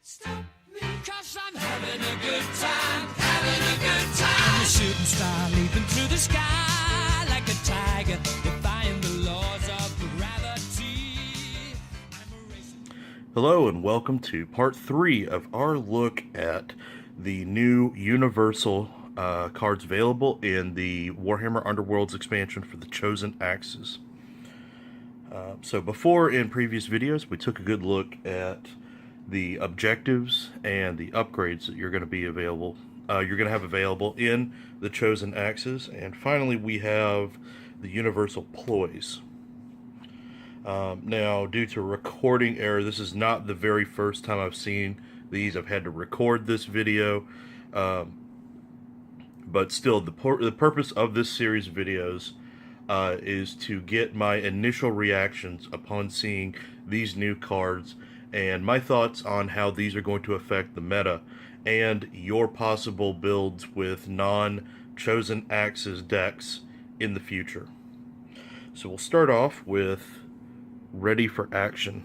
Stop me, 'cause I'm having a good time, having a good time. I'm a shooting star leaping through the sky like a tiger, defying the laws of gravity. Hello and welcome to part 3 of our look at the new Universal cards available in the Warhammer Underworlds expansion for the Chosen Axes. So before, in previous videos, we took a good look at the objectives and the upgrades that you're going to be available. You're going to have available in the Chosen Axes, and finally we have the Universal Ploys. Now, due to recording error, this is not the very first time I've seen these. I've had to record this video, but still, the purpose of this series of videos is to get my initial reactions upon seeing these new cards and my thoughts on how these are going to affect the meta and your possible builds with non-Chosen Axes decks in the future. So we'll start off with Ready for Action.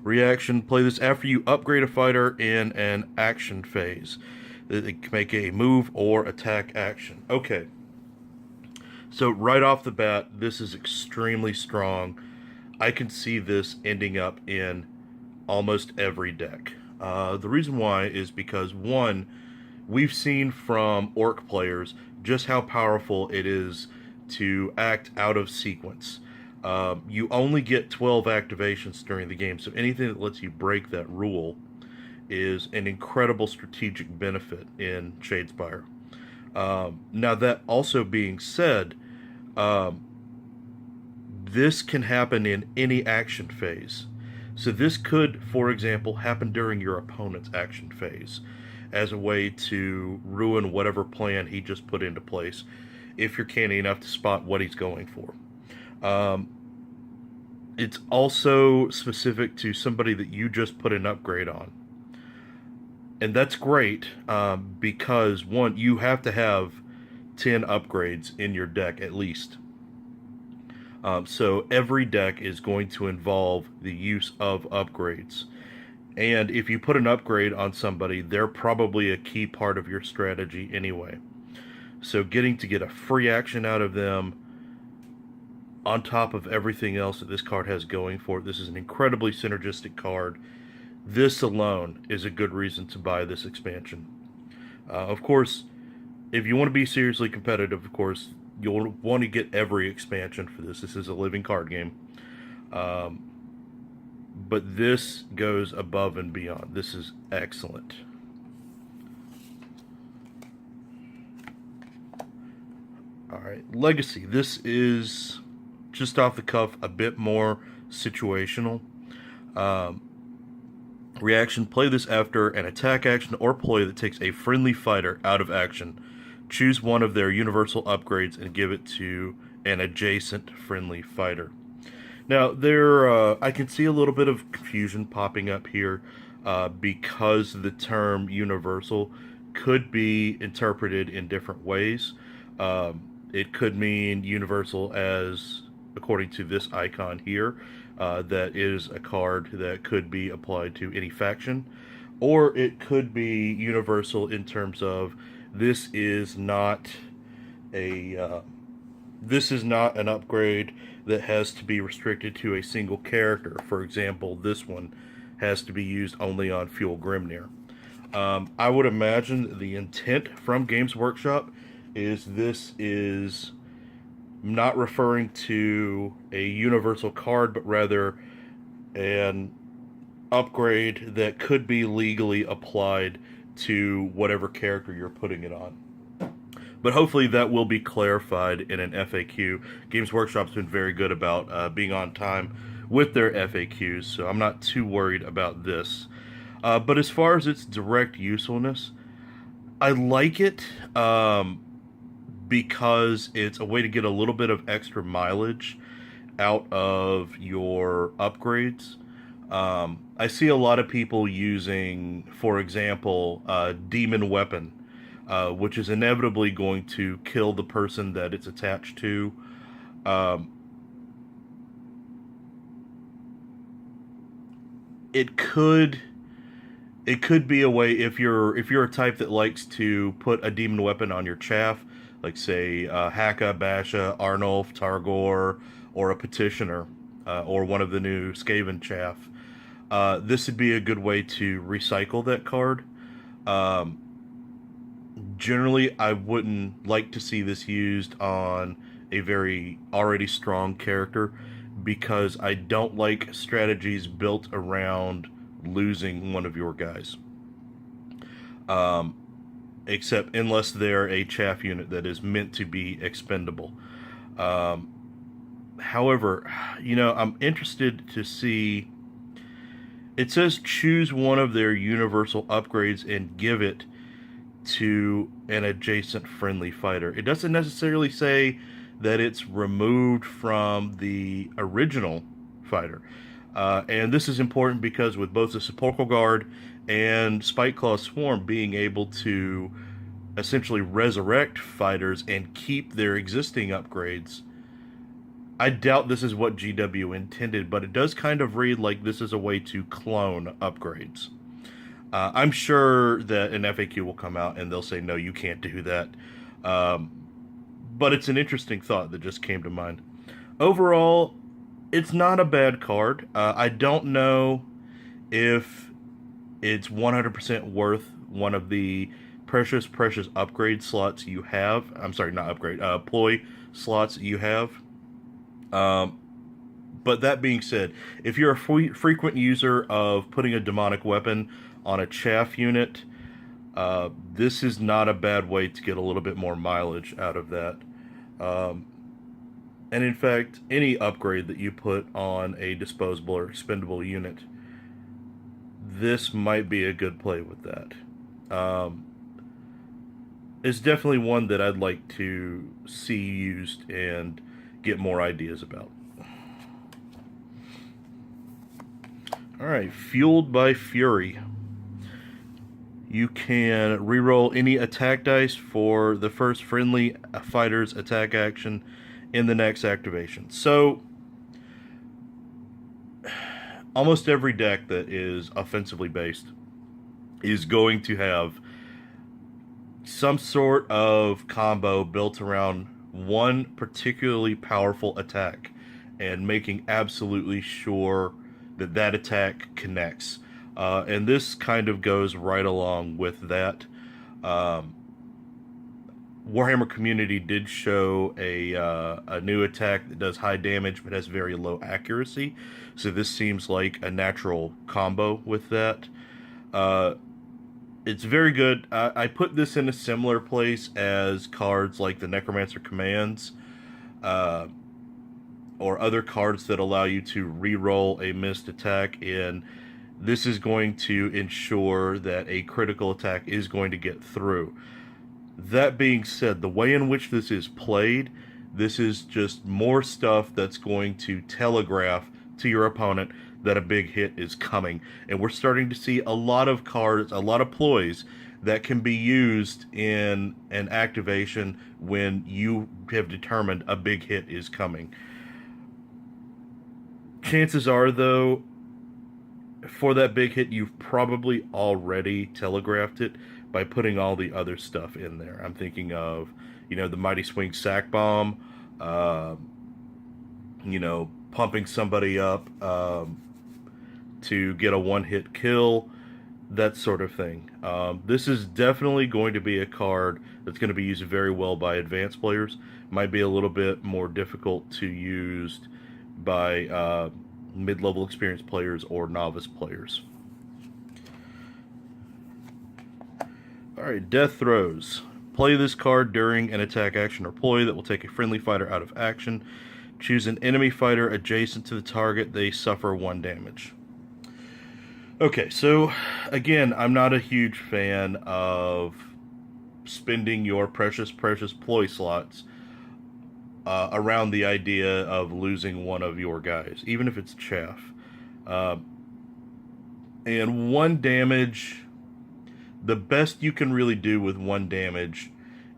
Reaction: play this after you upgrade a fighter in an action phase. It can make a move or attack action. Okay. So right off the bat, this is extremely strong. I can see this ending up in almost every deck. The reason why is because, one, we've seen from Orc players just how powerful it is to act out of sequence. You only get 12 activations during the game, so anything that lets you break that rule is an incredible strategic benefit in Shadespire. Now, that also being said, this can happen in any action phase. So this could, for example, happen during your opponent's action phase as a way to ruin whatever plan he just put into place, if you're canny enough to spot what he's going for. It's also specific to somebody that you just put an upgrade on. And that's great because, one, you have to have 10 upgrades in your deck at least. So every deck is going to involve the use of upgrades. And if you put an upgrade on somebody, they're probably a key part of your strategy anyway. So getting to get a free action out of them on top of everything else that this card has going for it, this is an incredibly synergistic card. This alone is a good reason to buy this expansion. Of course, if you want to be seriously competitive, of course, you'll want to get every expansion for this. This is a living card game. But this goes above and beyond. This is excellent. Alright, Legacy. This is, just off the cuff, a bit more situational. Reaction: play this after an attack action or ploy that takes a friendly fighter out of action. Choose one of their universal upgrades and give it to an adjacent friendly fighter. Now, I can see a little bit of confusion popping up here because the term universal could be interpreted in different ways. It could mean universal as, according to this icon here, that is a card that could be applied to any faction, or it could be universal in terms of this is not an upgrade that has to be restricted to a single character. For example, this one has to be used only on Fuel Grimnir. I would imagine the intent from Games Workshop is this is not referring to a universal card, but rather an upgrade that could be legally applied to whatever character you're putting it on. But hopefully that will be clarified in an FAQ. Games Workshop's been very good about being on time with their FAQs, so I'm not too worried about this. But as far as its direct usefulness, I like it because it's a way to get a little bit of extra mileage out of your upgrades. I see a lot of people using, for example, Demon Weapon, which is inevitably going to kill the person that it's attached to. It could it could be a way if you're a type that likes to put a demon weapon on your chaff, like say Haka, Basha, Arnulf, Targor, or a Petitioner, or one of the new Skaven chaff. This would be a good way to recycle that card. Generally, I wouldn't like to see this used on a very already strong character because I don't like strategies built around losing one of your guys. Except unless they're a chaff unit that is meant to be expendable. However, I'm interested to see. It says choose one of their universal upgrades and give it to an adjacent friendly fighter. It doesn't necessarily say that it's removed from the original fighter. And this is important because with both the Sepulchral Guard and Spikeclaw Swarm being able to essentially resurrect fighters and keep their existing upgrades, I doubt this is what GW intended, but it does kind of read like this is a way to clone upgrades. I'm sure that an FAQ will come out and they'll say, no, you can't do that. But it's an interesting thought that just came to mind. Overall, it's not a bad card. I don't know if it's 100% worth one of the precious upgrade slots you have. I'm sorry, not upgrade, ploy slots you have. But that being said, if you're a frequent user of putting a demonic weapon on a chaff unit, this is not a bad way to get a little bit more mileage out of that. And in fact, any upgrade that you put on a disposable or expendable unit, this might be a good play with that. It's definitely one that I'd like to see used and get more ideas about. Alright, Fueled by Fury. You can reroll any attack dice for the first friendly fighter's attack action in the next activation. So, almost every deck that is offensively based is going to have some sort of combo built around one particularly powerful attack and making absolutely sure that that attack connects. And this kind of goes right along with that. Warhammer Community did show a new attack that does high damage but has very low accuracy. So this seems like a natural combo with that. It's very good. I put this in a similar place as cards like the Necromancer Commands, or other cards that allow you to re-roll a missed attack, and this is going to ensure that a critical attack is going to get through. That being said, the way in which this is played, this is just more stuff that's going to telegraph to your opponent that a big hit is coming. And we're starting to see a lot of cards, a lot of ploys that can be used in an activation when you have determined a big hit is coming. Chances are, though, for that big hit, you've probably already telegraphed it by putting all the other stuff in there. I'm thinking of, the Mighty Swing Sack Bomb, pumping somebody up to get a one-hit kill, that sort of thing. This is definitely going to be a card that's going to be used very well by advanced players. Might be a little bit more difficult to use by mid-level experienced players or novice players. Alright, Death Throes. Play this card during an attack action or ploy that will take a friendly fighter out of action. Choose an enemy fighter adjacent to the target. They suffer 1 damage. Okay, so again, I'm not a huge fan of spending your precious ploy slots around the idea of losing one of your guys, even if it's chaff. And 1 damage, the best you can really do with 1 damage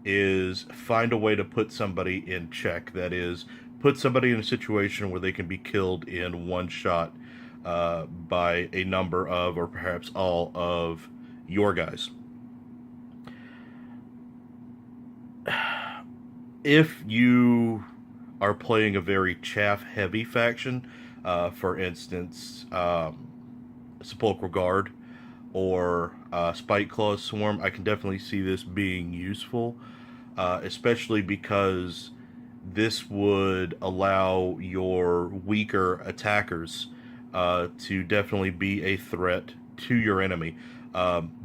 is find a way to put somebody in check. That is, put somebody in a situation where they can be killed in 1 shot. by a number of, or perhaps all of, your guys. If you are playing a very chaff-heavy faction, for instance, Sepulchral Guard or Spike Claws Swarm, I can definitely see this being useful, especially because this would allow your weaker attackers to definitely be a threat to your enemy,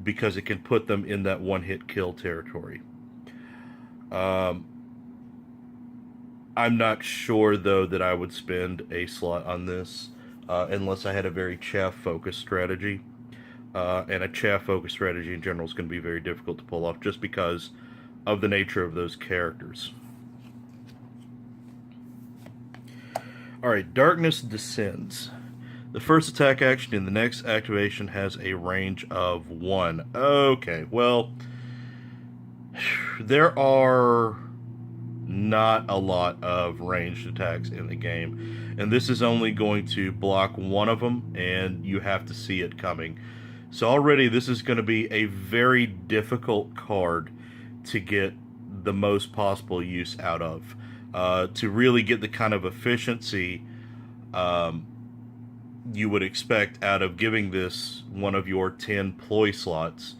because it can put them in that one-hit kill territory. I'm not sure, though, that I would spend a slot on this unless I had a very chaff-focused strategy. And a chaff-focused strategy in general is going to be very difficult to pull off just because of the nature of those characters. Alright, Darkness Descends. The first attack action in the next activation has a range of 1. Okay, well, there are not a lot of ranged attacks in the game, and this is only going to block one of them, and you have to see it coming. So already this is going to be a very difficult card to get the most possible use out of. To really get the kind of efficiency you would expect out of giving this one of your 10 ploy slots.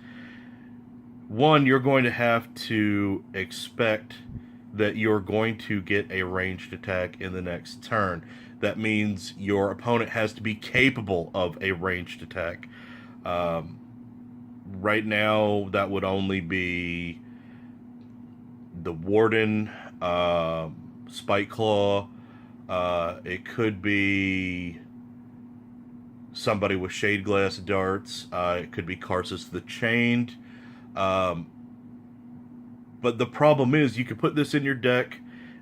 One, you're going to have to expect that you're going to get a ranged attack in the next turn. That means your opponent has to be capable of a ranged attack. Right now, that would only be the Warden, Spike Claw. It could be somebody with Shade Glass Darts. It could be Karsus the Chained. But the problem is, you can put this in your deck,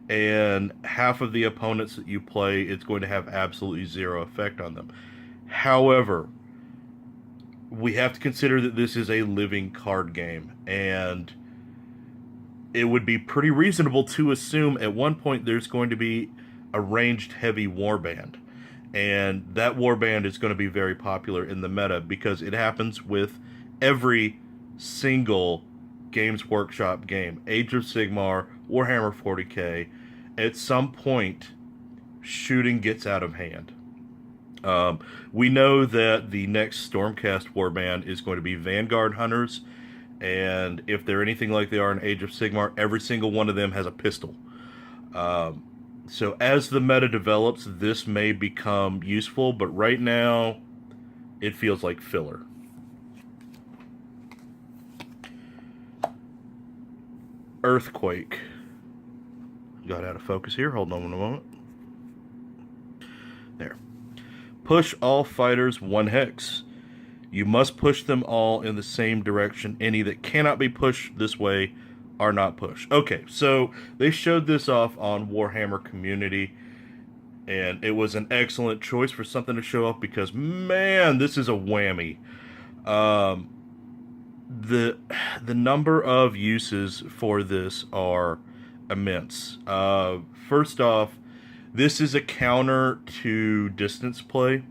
and half of the opponents that you play, it's going to have absolutely zero effect on them. However, we have to consider that this is a living card game, and it would be pretty reasonable to assume at one point there's going to be a ranged heavy warband. And that warband is going to be very popular in the meta because it happens with every single Games Workshop game. Age of Sigmar, Warhammer 40k, at some point, shooting gets out of hand. We know that the next Stormcast warband is going to be Vanguard Hunters, and if they're anything like they are in Age of Sigmar, every single one of them has a pistol. So as the meta develops, this may become useful, but right now, it feels like filler. Earthquake. Got out of focus here. Hold on a moment. There. Push all fighters 1 hex. You must push them all in the same direction. Any that cannot be pushed this way are not pushed. Okay, so they showed this off on Warhammer Community, and it was an excellent choice for something to show up because, man, this is a whammy. The number of uses for this are immense. First off, this is a counter to distance play.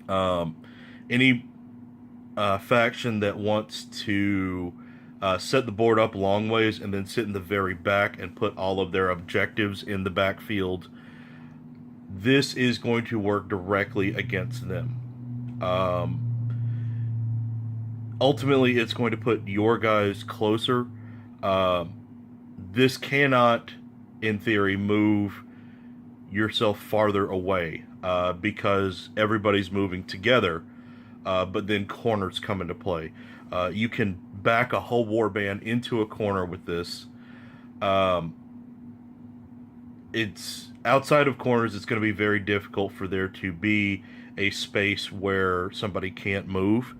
Any faction that wants to set the board up long ways and then sit in the very back and put all of their objectives in the backfield, this is going to work directly against them. Ultimately, it's going to put your guys closer. This cannot, in theory, move yourself farther away because everybody's moving together, but then corners come into play. You can back a whole warband into a corner with this. It's outside of corners, it's going to be very difficult for there to be a space where somebody can't move.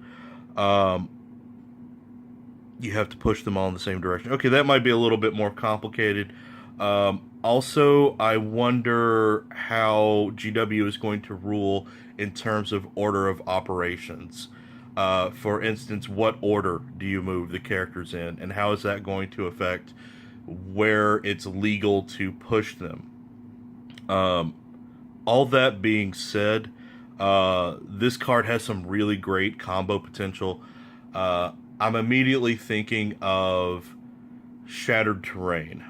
You have to push them all in the same direction. Okay, that might be a little bit more complicated. Also, I wonder how GW is going to rule in terms of order of operations. For instance, what order do you move the characters in, and how is that going to affect where it's legal to push them? All that being said, This card has some really great combo potential. I'm immediately thinking of Shattered Terrain.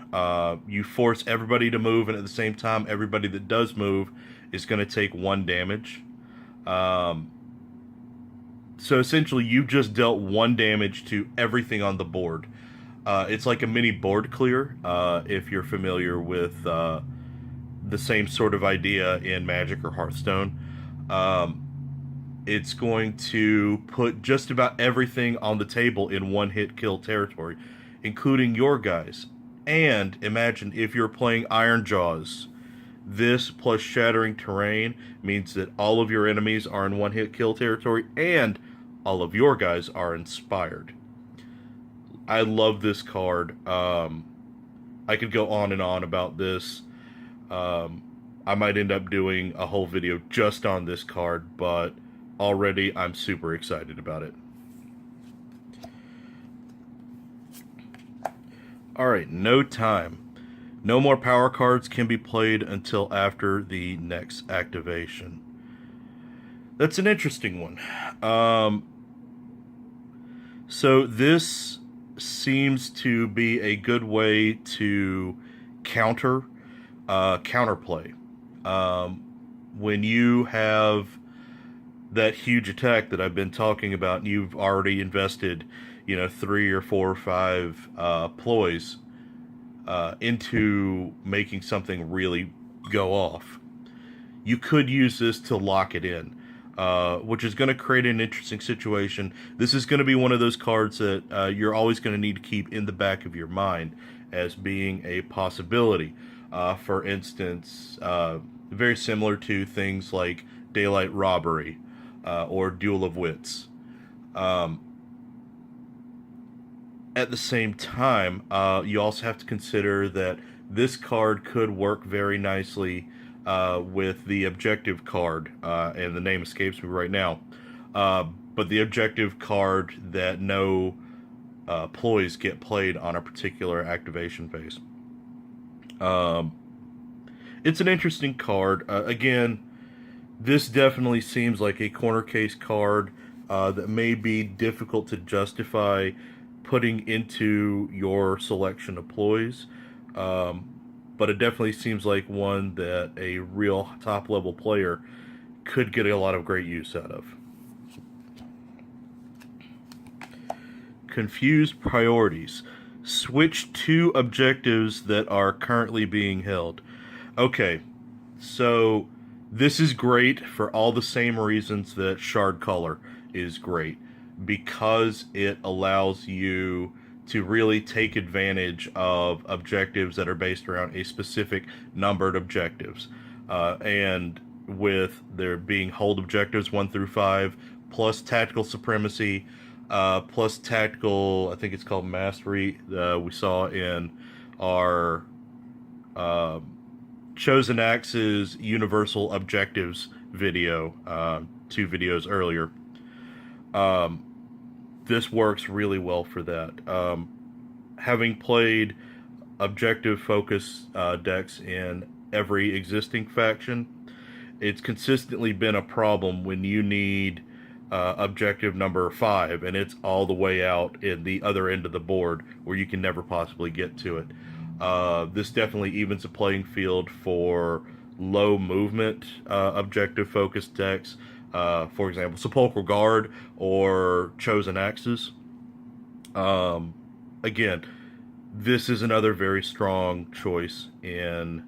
You force everybody to move, and at the same time, everybody that does move is going to take 1 damage. So essentially, you just dealt 1 damage to everything on the board. It's like a mini board clear, if you're familiar with the same sort of idea in Magic or Hearthstone. It's going to put just about everything on the table in 1-hit kill territory, including your guys. And imagine if you're playing Iron Jaws. This plus Shattering Terrain means that all of your enemies are in 1-hit kill territory, and all of your guys are inspired. I love this card. I could go on and on about this. I might end up doing a whole video just on this card, but already I'm super excited about it. Alright, no time. No more power cards can be played until after the next activation. That's an interesting one. So this seems to be a good way to counterplay. When you have that huge attack that I've been talking about, and you've already invested, 3 or 4 or 5 ploys into making something really go off, you could use this to lock it in, which is going to create an interesting situation. This is going to be one of those cards that you're always going to need to keep in the back of your mind as being a possibility. For instance, very similar to things like Daylight Robbery or Duel of Wits. At the same time, you also have to consider that this card could work very nicely with the objective card, and the name escapes me right now, but the objective card that no ploys get played on a particular activation phase. It's an interesting card. Again, this definitely seems like a corner case card that may be difficult to justify putting into your selection of ploys, but it definitely seems like one that a real top level player could get a lot of great use out of. Confused priorities. Switch 2 objectives that are currently being held. Okay, so this is great for all the same reasons that Shard Color is great, because it allows you to really take advantage of objectives that are based around a specific numbered objectives. And with there being hold objectives 1 through 5, plus tactical supremacy, plus tactical, I think it's called mastery, we saw in our Chosen Axe's universal objectives video, 2 videos earlier. This works really well for that. Having played objective focus decks in every existing faction, it's consistently been a problem when you need objective number 5 and it's all the way out in the other end of the board where you can never possibly get to it. This definitely evens the playing field for low movement objective focused decks. For example, Sepulchral Guard or Chosen Axes. Again, this is another very strong choice in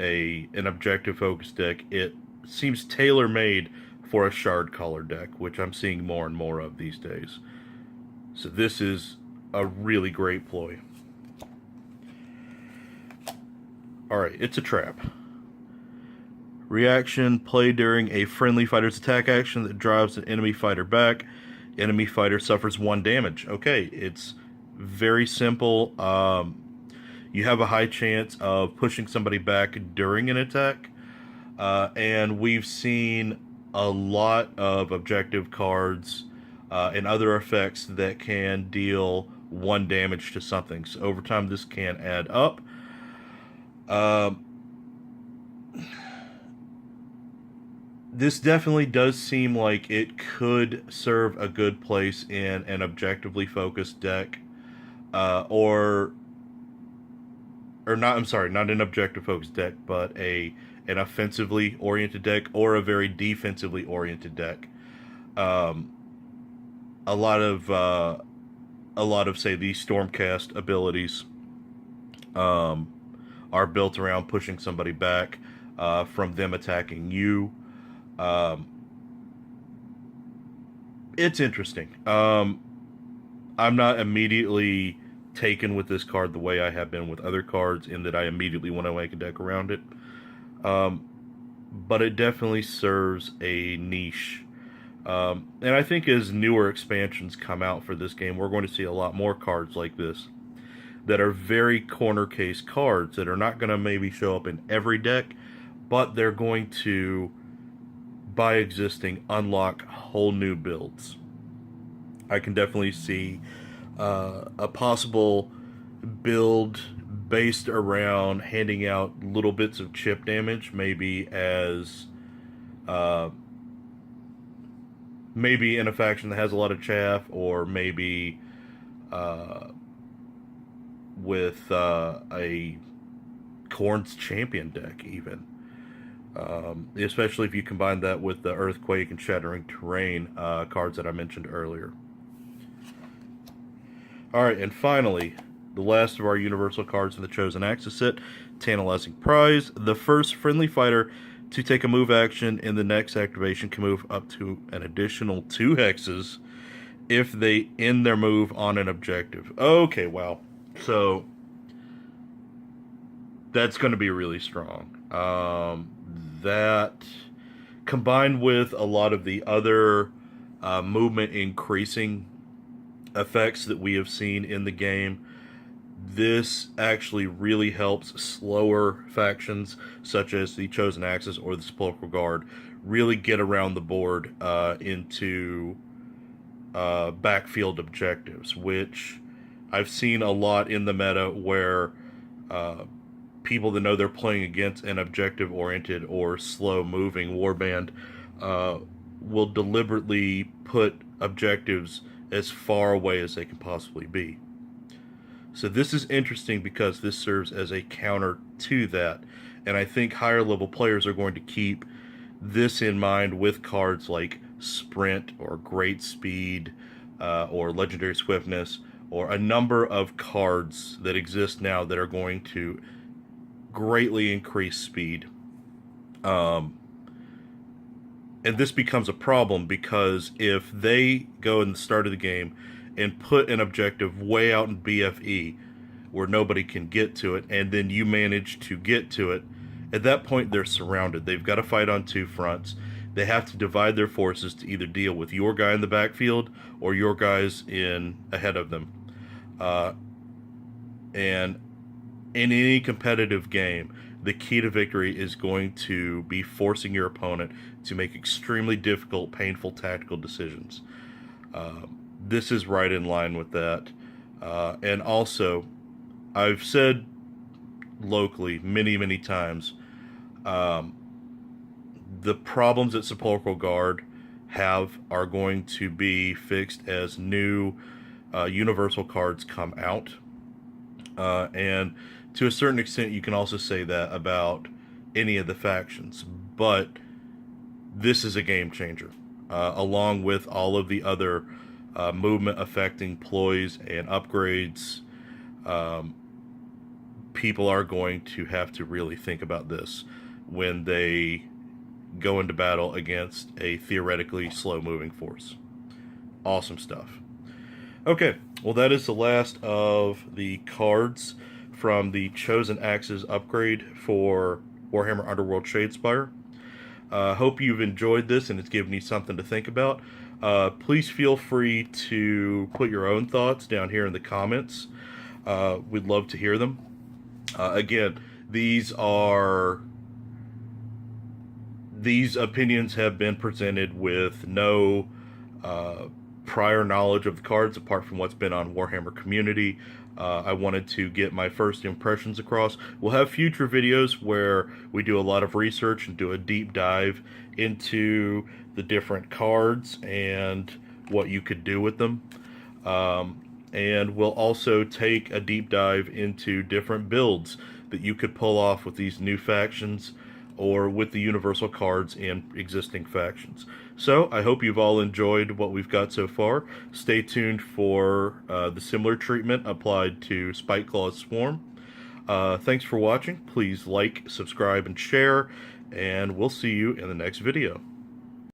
an objective focused deck. It seems tailor-made for a Shard Color deck, which I'm seeing more and more of these days. So this is a really great ploy. Alright, it's a trap. Reaction, play during a friendly fighter's attack action that drives an enemy fighter back. Enemy fighter suffers 1 damage. Okay, it's very simple. You have a high chance of pushing somebody back during an attack. And we've seen a lot of objective cards and other effects that can deal 1 damage to something. So over time, this can add up. this definitely does seem like it could serve a good place in an objectively focused deck, or not. I'm sorry, not an objective focused deck, but an offensively oriented deck or a very defensively oriented deck. Um, a lot of say these Stormcast abilities um, are built around pushing somebody back from them attacking you. Um, it's interesting. I'm not immediately taken with this card the way I have been with other cards, in that I immediately want to make a deck around it. Um, but it definitely serves a niche. And I think as newer expansions come out for this game, we're going to see a lot more cards like this that are very corner case cards that are not going to maybe show up in every deck, but they're going to, by existing, unlock whole new builds. I can definitely see a possible build based around handing out little bits of chip damage, maybe as uh, maybe in a faction that has a lot of chaff, or maybe uh, with a Corn's Champion deck, even. Especially if you combine that with the Earthquake and Shattering Terrain cards that I mentioned earlier. Alright, and finally, the last of our universal cards in the Chosen Axis set, Tantalizing Prize. The first friendly fighter to take a move action in the next activation can move up to an additional 2 hexes if they end their move on an objective. Okay, wow. So, that's going to be really strong. That, combined with a lot of the other movement increasing effects that we have seen in the game, this actually really helps slower factions such as the Chosen Axis or the Sepulchral Guard really get around the board into backfield objectives, which I've seen a lot in the meta where people that know they're playing against an objective-oriented or slow-moving warband will deliberately put objectives as far away as they can possibly be. So this is interesting because this serves as a counter to that, and I think higher level players are going to keep this in mind with cards like Sprint or Great Speed or Legendary Swiftness, or a number of cards that exist now that are going to greatly increase speed. And this becomes a problem because if they go in the start of the game and put an objective way out in BFE where nobody can get to it, and then you manage to get to it, at that point they're surrounded. They've got to fight on 2 fronts. They have to divide their forces to either deal with your guy in the backfield or your guys in ahead of them. And in any competitive game, the key to victory is going to be forcing your opponent to make extremely difficult, painful tactical decisions. This is right in line with that. And also, I've said locally many, many times, the problems that Sepulchral Guard have are going to be fixed as new universal cards come out. And to a certain extent, you can also say that about any of the factions. But this is a game changer, along with all of the other movement affecting ploys and upgrades. People are going to have to really think about this when they go into battle against a theoretically slow moving force. Awesome stuff. Okay, well, that is the last of the cards from the Chosen Axes upgrade for Warhammer Underworld Shadespire. Hope you've enjoyed this and it's given you something to think about. Please feel free to put your own thoughts down here in the comments. We'd love to hear them. Again, these opinions have been presented with no prior knowledge of the cards apart from what's been on Warhammer Community. I wanted to get my first impressions across. We'll have future videos where we do a lot of research and do a deep dive into the different cards and what you could do with them. And we'll also take a deep dive into different builds that you could pull off with these new factions or with the universal cards in existing factions. So I hope you've all enjoyed what we've got so far. Stay tuned for the similar treatment applied to Spikeclaw's Swarm. Thanks for watching. Please like, subscribe, and share, and we'll see you in the next video.